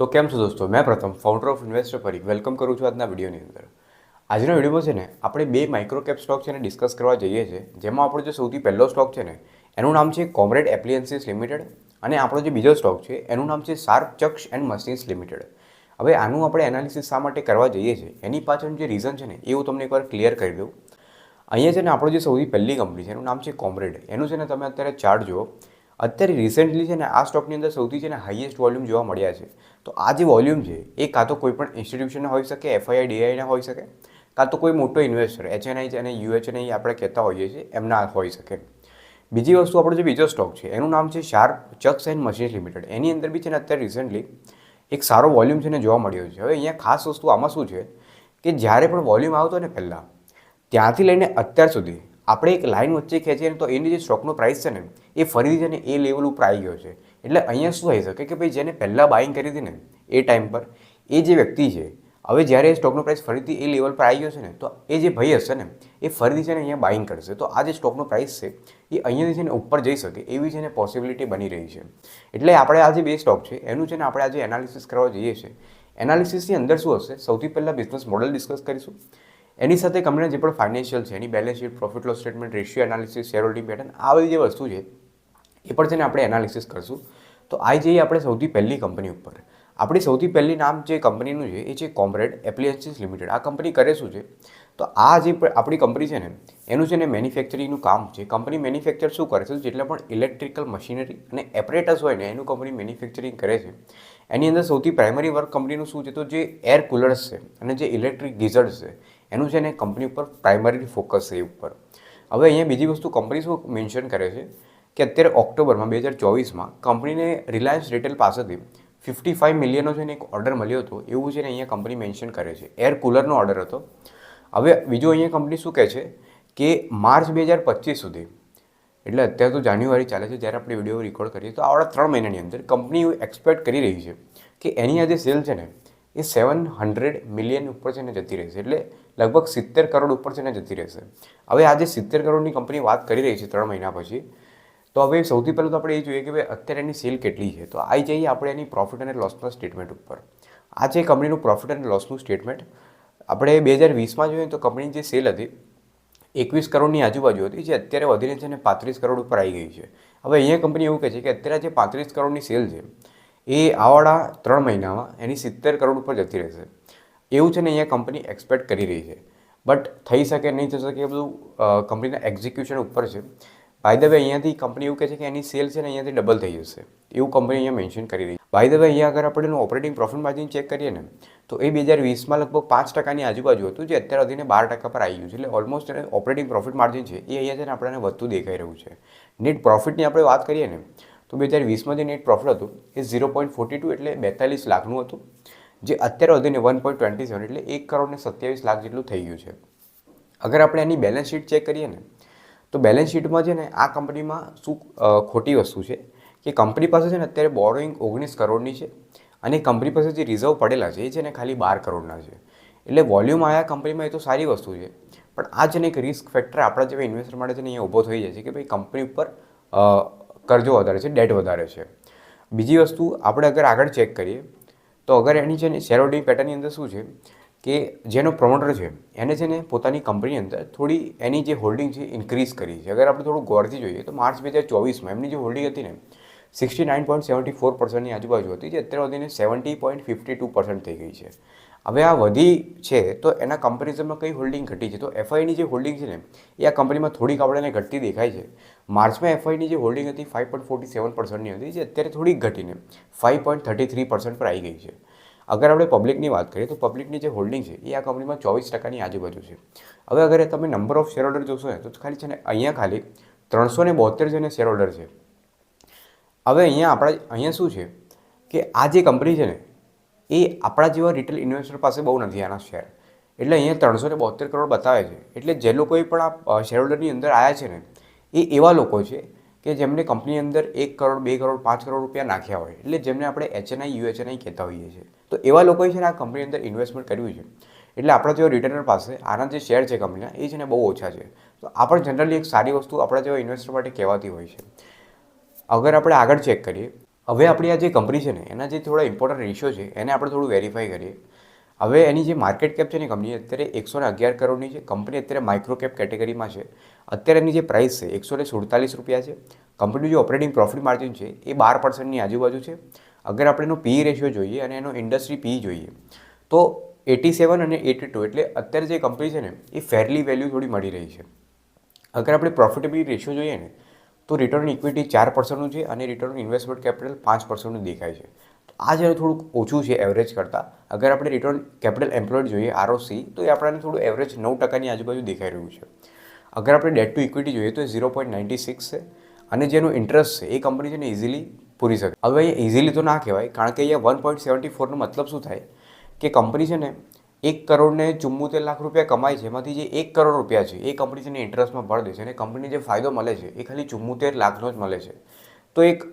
તો કેમ છો દોસ્તો, મેં પ્રથમ ફાઉન્ડર ઓફ ઇન્વેસ્ટર ફરી વેલકમ કરું છું આજના વિડીયોની અંદર. આજના વિડીયોમાં છે ને આપણે બે માઇક્રો કેપ સ્ટોક છે ને ડિસ્કસ કરવા જઈએ છીએ, જેમાં આપણો જે સૌથી પહેલો સ્ટોક છે ને એનું નામ છે કોમરેડ એપ્લિયન્સીસ લિમિટેડ અને આપણો જે બીજો સ્ટોક છે એનું નામ છે sharp chucks and machines limited. હવે આનું આપણે એનાલિસિસ શા માટે કરવા જઈએ છીએ એની પાછળનું જે રીઝન છે ને એ હું તમને એકવાર ક્લિયર કરી દઉં. અહીંયા છે ને આપણો જે સૌથી પહેલી કંપની છે એનું નામ છે કોમરેડ. એનું છે ને તમે અત્યારે ચાર્ટ જુઓ. અત્યારે રિસેન્ટલી છે ને આ સ્ટોકની અંદર સૌથી છે ને હાઈએસ્ટ વોલ્યુમ જોવા મળ્યા છે. તો આ જે વોલ્યુમ છે એ કાં તો કોઈ પણ ઇન્સ્ટિટ્યુશનના હોઈ શકે, એફઆઈઆઈ ડીઆઈના હોઈ શકે, કાં તો કોઈ મોટો ઇન્વેસ્ટર એચએનઆઈ અને યુએચએનઆઈ આપણે કહેતા હોઈએ છીએ એમના હોઈ શકે. બીજી વસ્તુ આપણો જે બીજો સ્ટોક છે એનું નામ છે sharp chucks and machines limited. એની અંદર બી છે ને અત્યારે રિસેન્ટલી એક સારો વોલ્યુમ છે ને જોવા મળ્યો છે. હવે અહીંયા ખાસ વસ્તુ આમાં શું છે કે જ્યારે પણ વોલ્યુમ આવતો ને પહેલાં ત્યાંથી લઈને અત્યાર સુધી આપણે એક લાઇન વચ્ચે ખેંચીએ તો એની જે સ્ટોકનો પ્રાઇસ છે ને એ ફરીથી છે ને એ લેવલ ઉપર આવી ગયો છે. એટલે અહીંયા શું થઈ શકે કે ભાઈ જેને પહેલાં બાઇંગ કરી હતી ને એ ટાઈમ પર એ જે વ્યક્તિ છે હવે જ્યારે એ સ્ટોકનો પ્રાઇસ ફરીથી એ લેવલ પર આવી ગયો છે ને તો એ જે ભાઈ હશે ને એ ફરીથી છે ને અહીંયા બાઇંગ કરશે. તો આ જે સ્ટોકનો પ્રાઇસ છે એ અહીંયાથી છે ને ઉપર જઈ શકે એવી છે ને પોસિબિલિટી બની રહી છે. એટલે આપણે આ જે બે સ્ટોક છે એનું છે ને આપણે આજે એનાલિસિસ કરવા જઈએ છીએ. એનાલિસિસની અંદર શું હશે, સૌથી પહેલાં બિઝનેસ મોડલ ડિસ્કસ કરીશું. એની સાથે કંપનીના જે પણ ફાઇનાન્શિયલ છે એની balance sheet, profit loss statement, ratio analysis, share holding pattern, આ બધી જે વસ્તુ છે એ પણ છે ને આપણે એનાલિસિસ કરશું. તો આ જઈએ આપણે સૌથી પહેલી કંપની ઉપર. આપણી સૌથી પહેલી નામ જે કંપનીનું છે એ છે કોમરેડ એપ્લિયન્સીસ લિમિટેડ. આ કંપની કરે શું છે તો આ જે આપણી કંપની છે ને એનું છે ને મેન્યુફેક્ચરિંગનું કામ છે. કંપની મેન્યુફેક્ચર શું કરે છે, જેટલા પણ ઇલેક્ટ્રિકલ મશીનરી અને એપરેટસ હોય ને એનું કંપની મેન્યુફેક્ચરિંગ કરે છે. એની અંદર સૌથી પ્રાઇમરી વર્ક કંપનીનું શું છે તો જે એર કુલર્સ છે અને જે ઇલેક્ટ્રિક ગીઝર્સ છે એનું છે ને કંપની ઉપર પ્રાઇમરી ફોકસ છે એ ઉપર. હવે અહીંયા બીજી વસ્તુ કંપની શું મેન્શન કરે છે કે અત્યારે ઓક્ટોબરમાં 2024માં કંપનીને રિલાયન્સ રિટેલ પાસેથી 55 મિલિયનનો છે ને એક ઓર્ડર મળ્યો હતો એવું છે ને અહીંયા કંપની મેન્શન કરે છે. એર કુલરનો ઓર્ડર હતો. હવે બીજું અહીંયા કંપની શું કહે છે કે માર્ચ 2025 સુધી, એટલે અત્યારે તો જાન્યુઆરી ચાલે છે જ્યારે આપણે વિડીયો રેકોર્ડ કરીએ, તો આવડા 3 મહિનાની અંદર કંપની એક્સપેક્ટ કરી રહી છે કે એની આ જે સેલ છે ને એ 700 મિલિયન ઉપર છે ને જતી રહેશે. એટલે લગભગ 70 કરોડ ઉપર છે ને જતી રહેશે. હવે આ જે 70 કરોડની કંપની વાત કરી રહી છે 3 મહિના પછી, તો હવે સૌથી પહેલાં તો આપણે એ જોઈએ કે ભાઈ અત્યારે એની સેલ કેટલી છે. તો આવી જઈએ આપણે એની પ્રોફિટ અને લોસના સ્ટેટમેન્ટ ઉપર. આ છે કંપનીનું પ્રોફિટ અને લોસનું સ્ટેટમેન્ટ. આપણે 2020માં જોઈએ તો કંપનીની જે સેલ હતી 21 કરોડની આજુબાજુ હતી, જે અત્યારે વધીને છે ને 35 કરોડ ઉપર આવી ગઈ છે. હવે અહીંયા કંપની એવું કહે છે કે અત્યારે જે 35 કરોડની સેલ છે એ આવડા 3 મહિનામાં એની 70 કરોડ ઉપર જતી રહેશે એવું છે ને અહીંયા કંપની એક્સપેક્ટ કરી રહી છે. બટ થઈ શકે નહીં થઈ શકે એ બધું કંપનીના એક્ઝિક્યુશન ઉપર છે. બાય ધ વે અહીંયાથી કંપની એવું કહે છે કે એની સેલ છે ને અહીંયાથી ડબલ થઈ જશે એવું કંપની અહીંયા મેન્શન કરી રહી છે. બાય ધ વે અહીંયા અગર આપણે એનું ઓપરેટિંગ પ્રોફિટ માર્જિન ચેક કરીએ ને તો એ 2020માં લગભગ 5%ની આજુબાજુ હતું, જે અત્યારે વધીને 12% પર આવી ગયું છે. એટલે ઓલમોસ્ટ એને ઓપરેટિંગ પ્રોફિટ માર્જિન છે એ અહીંયા છે ને આપણને વધતું દેખાઈ રહ્યું છે. નેટ પ્રોફિટની આપણે વાત કરીએ ને તો 2020માં જે નેટ પ્રોફિટ હતું એ 0.42 એટલે 42 લાખનું હતું, જે અત્યારે વધીને 1.27 એટલે 1,27,00,000 જેટલું થઈ ગયું છે. અગર આપણે એની બેલેન્સ શીટ ચેક કરીએ ને તો બેલેન્સ શીટમાં છે ને આ કંપનીમાં શું ખોટી વસ્તુ છે કે કંપની પાસે છે ને અત્યારે બોરોઈંગ 19 કરોડની છે અને કંપની પાસે જે રિઝર્વ પડેલા છે એ છે ને ખાલી 12 કરોડના છે. એટલે વોલ્યુમ આવ્યા કંપનીમાં એ તો સારી વસ્તુ છે, પણ આ છે ને એક રિસ્ક ફેક્ટર આપણા જેવા ઇન્વેસ્ટર માટે છે ને અહીંયા ઊભો થઈ જાય છે કે ભાઈ કંપની ઉપર કરજો વધારે છે, ડેટ વધારે છે. બીજી વસ્તુ આપણે અગર આગળ ચેક કરીએ તો અગર એની છે ને શેર હોલ્ડિંગ પેટર્નની અંદર શું છે કે જેનો પ્રમોટર છે એને છે ને પોતાની કંપની અંદર થોડી એની જે હોલ્ડિંગ છે ઇન્ક્રીઝ કરી છે. અગર આપણે થોડું ગૌરથી જોઈએ તો માર્ચ 2024માં એમની જે હોલ્ડિંગ હતી ને 69.74%ની આજુબાજુ હતી, જે અત્યારે વધીને 70.52% થઈ ગઈ છે. હવે આ વધી છે તો એના કમ્પેરિઝનમાં કઈ હોલ્ડિંગ ઘટી છે તો એફઆઈની જે હોલ્ડિંગ છે ને એ આ કંપનીમાં થોડીક આપણને ઘટતી દેખાય છે. માર્ચમાં એફઆઈની જે હોલ્ડિંગ હતી 5.47%ની હતી, જે અત્યારે થોડીક ઘટીને 5.33% પર આવી ગઈ છે. અગર આપણે પબ્લિકની વાત કરીએ તો પબ્લિકની જે હોલ્ડિંગ છે એ આ કંપનીમાં 24%ની આજુબાજુ છે. હવે અગર તમે નંબર ઓફ શેર હોલ્ડર જોશો ને તો ખાલી છે ને અહીંયા ખાલી 372 છે ને શેર હોલ્ડર છે. હવે અહીંયા શું છે કે આ જે કંપની છે ને એ આપણા જેવા રિટેલ ઇન્વેસ્ટર પાસે બહુ નથી આના શેર, એટલે અહીંયા 372 કરોડ બતાવે છે. એટલે જે લોકોએ પણ આ શેર હોલ્ડરની અંદર આવ્યા છે ને એ એવા લોકો છે કે જેમને કંપની અંદર 1 કરોડ 2 કરોડ 5 કરોડ રૂપિયા નાખ્યા હોય, એટલે જેમને આપણે એચએનઆઈ યુએચએનઆઈ કહેતા હોઈએ છીએ. તો એવા લોકોએ છે ને આ કંપની અંદર ઇન્વેસ્ટમેન્ટ કર્યું છે. એટલે આપણા જેવા રિટેલર પાસે આના જે શેર છે કંપનીના એ છે ને બહુ ઓછા છે. તો આ પણ જનરલી એક સારી વસ્તુ આપણા જેવા ઇન્વેસ્ટર માટે કહેવાતી હોય છે. અગર આપણે આગળ ચેક કરીએ, હવે આપણી આ જે કંપની છે ને એના જે થોડા ઇમ્પોર્ટન્ટ રેશિયો છે એને આપણે થોડું વેરીફાઈ કરીએ. હવે એની જે માર્કેટ કેપ છે ને કંપની અત્યારે 111 કરોડની છે. કંપની અત્યારે માઇક્રો કેપ કેટેગરીમાં છે. અત્યારે એની જે પ્રાઇસ છે 147 રૂપિયા છે. કંપનીનું જે ઓપરેટિંગ પ્રોફિટ માર્જિન છે એ 12%ની આજુબાજુ છે. અગર આપણે એનો પી રેશિયો જોઈએ અને એનો ઇન્ડસ્ટ્રી પી જોઈએ તો 87 અને 82, એટલે અત્યારે જે કંપની છે ને એ ફેરલી વેલ્યુ થોડી મળી રહી છે. અગર આપણે પ્રોફિટેબિલિટી રેશિયો જોઈએ ને તો રિટર્ન ઇક્વિટી 4%નું છે અને રિટર્ન ઇન્વેસ્ટમેન્ટ કેપિટલ 5%નું દેખાય છે. તો આ જ્યારે થોડુંક ઓછું છે એવરેજ કરતાં. અગર આપણે રિટર્ન કેપિટલ એમ્પ્લોયડ જોઈએ ROC તો એ આપણને થોડું એવરેજ 9%ની આજુબાજુ દેખાઈ રહ્યું છે. અગર આપણે ડેટ ટુ ઇક્વિટી જોઈએ તો એ 0.96 છે અને જેનો ઇન્ટરેસ્ટ છે એ કંપની છે ને ઇઝીલી પૂરી શકે. હવે અહીંયા ઇઝીલી તો ના કહેવાય, કારણ કે અહીંયા 1.74નો મતલબ શું થાય કે કંપની છે ને 1 કરોડ ને 74 લાખ રૂપિયા કમાય છે, એમાંથી જે 1 કરોડ રૂપિયા છે એ કંપની છે ને ઇન્ટરેસ્ટમાં ભરી દે છે અને કંપનીને જે ફાયદો મળે છે એ ખાલી 74 લાખનો જ મળે છે. તો એક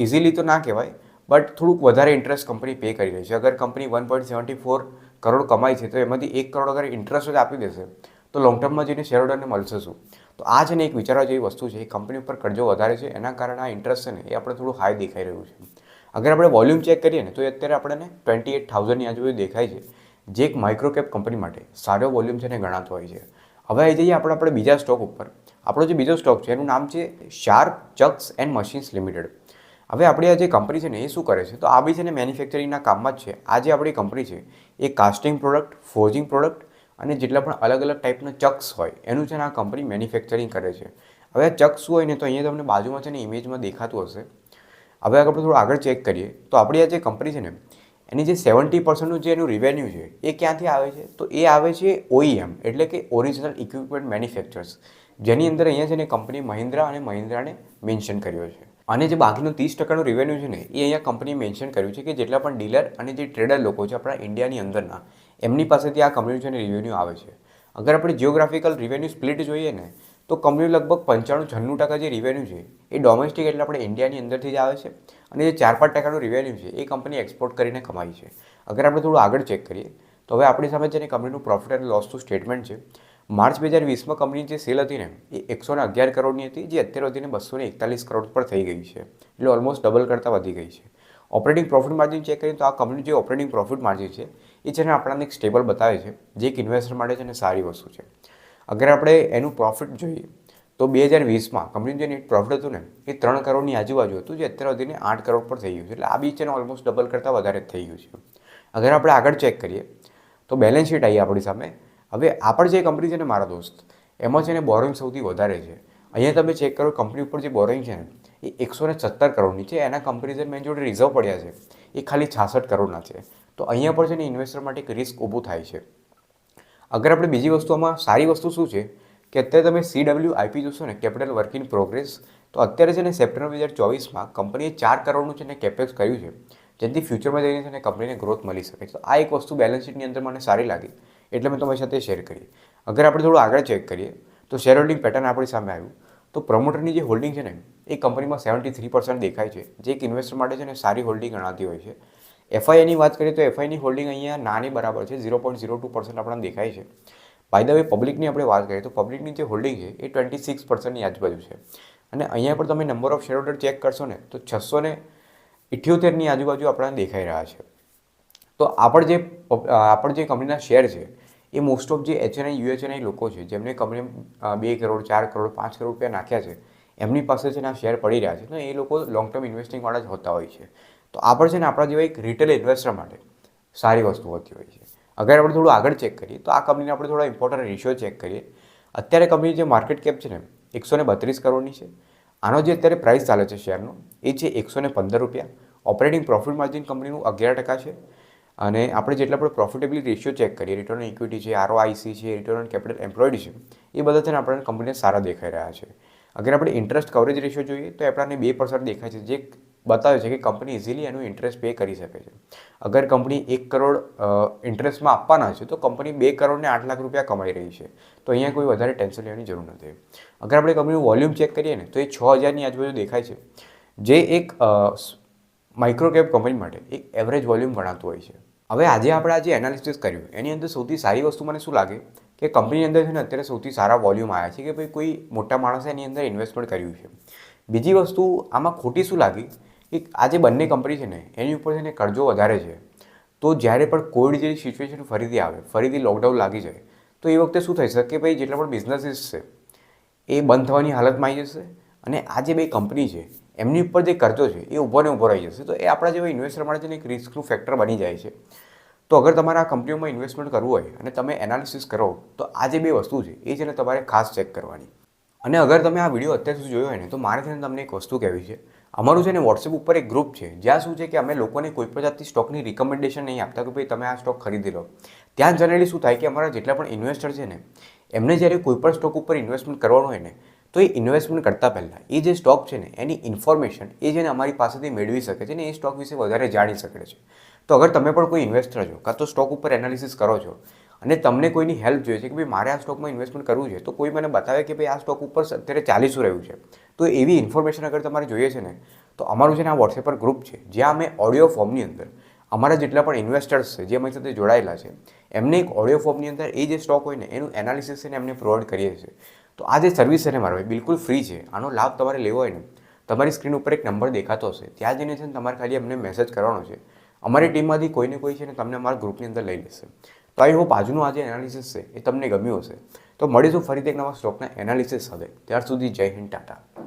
ઇઝીલી તો ના કહેવાય, બટ થોડુંક વધારે ઇન્ટરેસ્ટ કંપની પે કરી રહી છે. અગર કંપની 1.74 કરોડ કમાય છે તો એમાંથી 1 કરોડ અગર ઇન્ટરેસ્ટ જ આપી દેશે તો લોંગ ટર્મમાં જઈને શેરહોલ્ડરને મળશે શું? તો આ છે ને એક વિચારવા જેવી વસ્તુ છે. કંપની ઉપર કરજો વધારે છે એના કારણે આ ઇન્ટરેસ્ટ છે ને એ આપણે થોડું હાઈ દેખાઈ રહ્યું છે. અગર આપણે વોલ્યુમ ચેક કરીએ ને તો એ અત્યારે આપણને 28,000ની આજુબાજુ દેખાય છે, જે એક માઇક્રો કેપ કંપની માટે સારો વોલ્યુમ છે ને ગણાતો હોય છે. હવે આવી જઈએ આપણે બીજા સ્ટોક ઉપર. આપણો જે બીજો સ્ટોક છે એનું નામ છે sharp chucks and machines limited. હવે આપણી આ જે કંપની છે ને એ શું કરે છે તો આ બી છે ને મેન્યુફેક્ચરિંગના કામમાં જ છે. આ જે આપણી કંપની છે એ કાસ્ટિંગ પ્રોડક્ટ, ફોર્જિંગ પ્રોડક્ટ અને જેટલા પણ અલગ અલગ ટાઈપના ચક્સ હોય એનું છે ને આ કંપની મેન્યુફેક્ચરિંગ કરે છે. હવે આ ચક્સ શું હોય ને તો અહીંયા તમને બાજુમાં છે ને ઇમેજમાં દેખાતું હશે. હવે આપણે થોડું આગળ ચેક કરીએ તો આપણી આ જે કંપની છે ને એની જે 70%નું જે એનું રિવેન્યુ છે એ ક્યાંથી આવે છે તો એ આવે છે OEM, એટલે કે ઓરિજિનલ ઇક્વિપમેન્ટ મેન્યુફેક્ચરર્સ, જેની અંદર અહીંયા છે ને કંપની મહિન્દ્રા અને મહિન્દ્રાને મેન્શન કર્યો છે. અને જે બાકીનું 30%નું રિવેન્યુ છે ને એ અહીંયા કંપનીએ મેન્શન કર્યું છે કે જેટલા પણ ડીલર અને જે ટ્રેડર લોકો છે આપણા ઇન્ડિયાની અંદરના એમની પાસેથી આ કંપની છે ને રિવેન્યુ આવે છે. અગર આપણે જિયોગ્રાફિકલ રિવેન્યુ સ્પ્લિટ જોઈએ ને તો કંપની લગભગ 95-96% જે રિવેન્યુ છે એ ડોમેસ્ટિક એટલે આપણે ઇન્ડિયાની અંદરથી જ આવે છે અને જે 4-5%નું રિવેન્યુ છે એ કંપની એક્સપોર્ટ કરીને કમાઈ છે. અગર આપણે થોડું આગળ ચેક કરીએ તો હવે આપણી સામે છે ને કંપનીનું પ્રોફિટ એન્ડ લોસનું સ્ટેટમેન્ટ છે. માર્ચ 2020માં કંપની જે સેલ હતી ને એ 111 કરોડની હતી, જે અત્યારે વધીને 241 કરોડ પર થઈ ગઈ છે, એટલે ઓલમોસ્ટ ડબલ કરતાં વધી ગઈ છે. ઓપરેટિંગ પ્રોફિટ માર્જિન ચેક કરીએ તો આ કંપની જે ઓપરેટિંગ પ્રોફિટ માર્જિન છે એ છે ને આપણને એક સ્ટેબલ બતાવે છે, જે એક ઇન્વેસ્ટર માટે છે ને સારી વસ્તુ છે. અગર આપણે એનું પ્રોફિટ જોઈએ તો 2020માં કંપનીનું જે નેટ પ્રોફિટ હતું ને એ 3 કરોડની આજુબાજુ હતું, જે અત્યારે વધીને 8 કરોડ પર થઈ ગયું છે, એટલે આ બી છે ને ઓલમોસ્ટ ડબલ કરતાં વધારે જ થઈ ગયું છે. અગર આપણે આગળ ચેક કરીએ તો બેલેન્સ શીટ આવી આપણી સામે. હવે આપણ જે કંપની છે ને મારા દોસ્ત એમાં છે ને બોરોઈંગ સૌથી વધારે છે. અહીંયા તમે ચેક કરો કંપની ઉપર જે બોરોઈંગ છે ને એ 117 કરોડની છે. એના કમ્પેરિઝનમાં જોડે રિઝર્વ પડ્યા છે એ ખાલી 66 કરોડના છે. તો અહીંયા પર છે ને ઇન્વેસ્ટર માટે એક રિસ્ક ઊભું થાય છે. અગર આપણે બીજી વસ્તુમાં સારી વસ્તુ શું છે કે અત્યારે તમે CWIP જોશો ને કેપિટલ વર્ક ઇન પ્રોગ્રેસ, તો અત્યારે છે ને સપ્ટેમ્બર 2024માં કંપનીએ 4 કરોડનું છે ને કેપેક્સ કર્યું છે, જેથી ફ્યુચરમાં જઈને છે ને કંપનીને ગ્રોથ મળી શકે છે. તો આ એક વસ્તુ બેલેન્સ શીટની અંદર મને સારી લાગી એટલે મેં તમારી સાથે શેર કરી. અગર આપણે થોડું આગળ ચેક કરીએ તો શેર હોલ્ડિંગ પેટર્ન આપણી સામે આવ્યું તો પ્રમોટરની જે હોલ્ડિંગ છે ને એ કંપનીમાં 73% દેખાય છે, જે એક ઇન્વેસ્ટર માટે છે ને સારી હોલ્ડિંગ ગણાતી હોય છે. FIIની વાત કરીએ તો FIIની હોલ્ડિંગ અહીંયા નાની બરાબર છે, 0.02% આપણને દેખાય છે. બાય ધ વે પબ્લિકની આપણે વાત કરીએ તો પબ્લિકની જે હોલ્ડિંગ છે એ 26%ની આજુબાજુ છે. અને અહીંયા પર તમે number of share holder check કરશો ને તો 678ની આજુબાજુ આપણને દેખાઈ રહ્યા છે. તો આપણે જે કંપનીના શેર છે એ મોસ્ટ ઓફ જે HNI UHNI લોકો છે જેમને કંપની 2 કરોડ 4 કરોડ 5 કરોડ રૂપિયા નાખ્યા છે એમની પાસે છે ને આ શેર પડી રહ્યા છે. તો એ લોકો લોંગ ટર્મ ઇન્વેસ્ટિંગવાળા જ હોતા હોય છે. તો આ પણ છે ને આપણા જેવા એક રિટેલ ઇન્વેસ્ટર માટે સારી વસ્તુ હોતી હોય છે. અગર આપણે થોડું આગળ ચેક કરીએ તો આ કંપનીને આપણે થોડા ઇમ્પોર્ટન્ટ રેશિયો ચેક કરીએ. અત્યારે કંપની જે માર્કેટ કેપ છે ને 132 કરોડની છે. આનો જે અત્યારે પ્રાઇસ ચાલે છે શેરનો એ છે 115 રૂપિયા. ઓપરેટિંગ પ્રોફિટ માર્જિન કંપનીનું 11% છે. અને આપણે જેટલા પણ પ્રોફિટેબિલિટી રેશિયો ચેક કરીએ, રિટર્ન ઓન ઇક્વિટી છે, ROIC છે, રિટર્ન ઓન કેપિટલ એમ્પ્લોયડ છે, એ બધા છે ને આપણને કંપનીને સારા દેખાઈ રહ્યા છે. અગર આપણે ઇન્ટરેસ્ટ કવરેજ રેશિયો જોઈએ તો આપણને 2% દેખાય છે, જે બતાવે છે કે કંપની ઇઝીલી એનું ઇન્ટરેસ્ટ પે કરી શકે છે. અગર કંપની 1 કરોડ ઇન્ટરેસ્ટમાં આપવાના છે તો કંપની 2 કરોડ ને 8 લાખ રૂપિયા કમાઈ રહી છે. તો અહીંયા કોઈ વધારે ટેન્શન લેવાની જરૂર નથી. અગર આપણે કંપનીનું વોલ્યુમ ચેક કરીએ ને તો એ 6000ની આજુબાજુ દેખાય છે, જે એક માઇક્રો કેપ કંપની માટે એક એવરેજ વોલ્યુમ ગણાતું હોય છે. હવે આજે આપણે આ જે એનાલિસિસ કર્યું એની અંદર સૌથી સારી વસ્તુ મને શું લાગે કે કંપનીની અંદર છે ને અત્યારે સૌથી સારા વોલ્યુમ આવ્યા છે કે ભાઈ કોઈ મોટા માણસે એની અંદર ઇન્વેસ્ટમેન્ટ કર્યું છે. બીજી વસ્તુ આમાં ખોટી શું લાગી આ જે બંને કંપની છે ને એની ઉપર છે ને કરજો વધારે છે. તો જ્યારે પણ કોવિડ જેવી સિચ્યુએશન ફરીથી આવે, ફરીથી લોકડાઉન લાગી જાય, તો એ વખતે શું થઈ શકે કે ભાઈ જેટલા પણ બિઝનેસીસ છે એ બંધ થવાની હાલતમાં આવી જશે અને આ જે બે કંપની છે એમની ઉપર જે કરજો છે એ ઊભો ને ઊભો રહી જશે. તો એ આપણા જેવા ઇન્વેસ્ટર માટે છે ને એક રિસ્કનું ફેક્ટર બની જાય છે. તો અગર તમારે આ કંપનીઓમાં ઇન્વેસ્ટમેન્ટ કરવું હોય અને તમે એનાલિસિસ કરો તો આ જે બે વસ્તુ છે એ છે ને તમારે ખાસ ચેક કરવાની. અને અગર તમે આ વિડીયો અત્યાર સુધી જોયો હોય ને તો મારે છે ને તમને એક વસ્તુ કહેવી છે. અમારું છે ને વોટ્સએપ ઉપર એક ગ્રુપ છે જ્યાં શું છે કે અમે લોકોને કોઈ પણ જાતની સ્ટોકની રિકમેન્ડેશન નહીં આપતા કે ભાઈ તમે આ સ્ટોક ખરીદી લો. ત્યાં જનરલી શું થાય કે અમારા જેટલા પણ ઇન્વેસ્ટર છે ને એમને જ્યારે કોઈ પણ સ્ટોક ઉપર ઇન્વેસ્ટમેન્ટ કરવાનું હોય ને તો એ ઇન્વેસ્ટમેન્ટ કરતાં પહેલાં એ જે સ્ટોક છે ને એની ઇન્ફોર્મેશન એ છે ને અમારી પાસેથી મેળવી શકે છે ને એ સ્ટોક વિશે વધારે જાણી શકે છે. તો અગર તમે પણ કોઈ ઇન્વેસ્ટર છો કાં તો સ્ટોક ઉપર એનાલિસિસ કરો છો અને તમને કોઈની હેલ્પ જોઈએ છે કે ભાઈ મારે આ સ્ટોકમાં ઇન્વેસ્ટમેન્ટ કરવું છે, તો કોઈ મને બતાવે કે ભાઈ આ સ્ટોક ઉપર અત્યારે ચાલી શું રહ્યું છે, તો એવી ઇન્ફોર્મેશન અગર તમારે જોઈએ છે ને તો અમારું છે ને આ વોટ્સએપ પર ગ્રુપ છે જ્યાં અમે ઓડિયો ફોર્મની અંદર અમારા જેટલા પણ ઇન્વેસ્ટર્સ છે જે અમારી સાથે જોડાયેલા છે એમને એક ઓડિયો ફોર્મની અંદર એ જે સ્ટોક હોય ને એનું એનાલિસિસ છે ને એમને પ્રોવાઈડ કરીએ છીએ. તો આ જે સર્વિસ છે ને મારો બિલકુલ ફ્રી છે. આનો લાભ તમારે લેવો હોય ને તમારી સ્ક્રીન ઉપર એક નંબર દેખાતો હશે, ત્યાં જઈને છે ને તમારે ખાલી અમને મેસેજ કરવાનો છે. અમારી ટીમમાંથી કોઈને કોઈ છે ને તમને અમારા ગ્રુપની અંદર લઈ લેશે. તો આઈ હોપ આજનું આ જે એનાલિસિસ છે એ તમને ગમ્યું હશે. તો મળીશું ફરીથી એક નવા સ્ટોકના એનાલિસિસ સાથે. ત્યાર સુધી જય હિન્દ, ટાટા.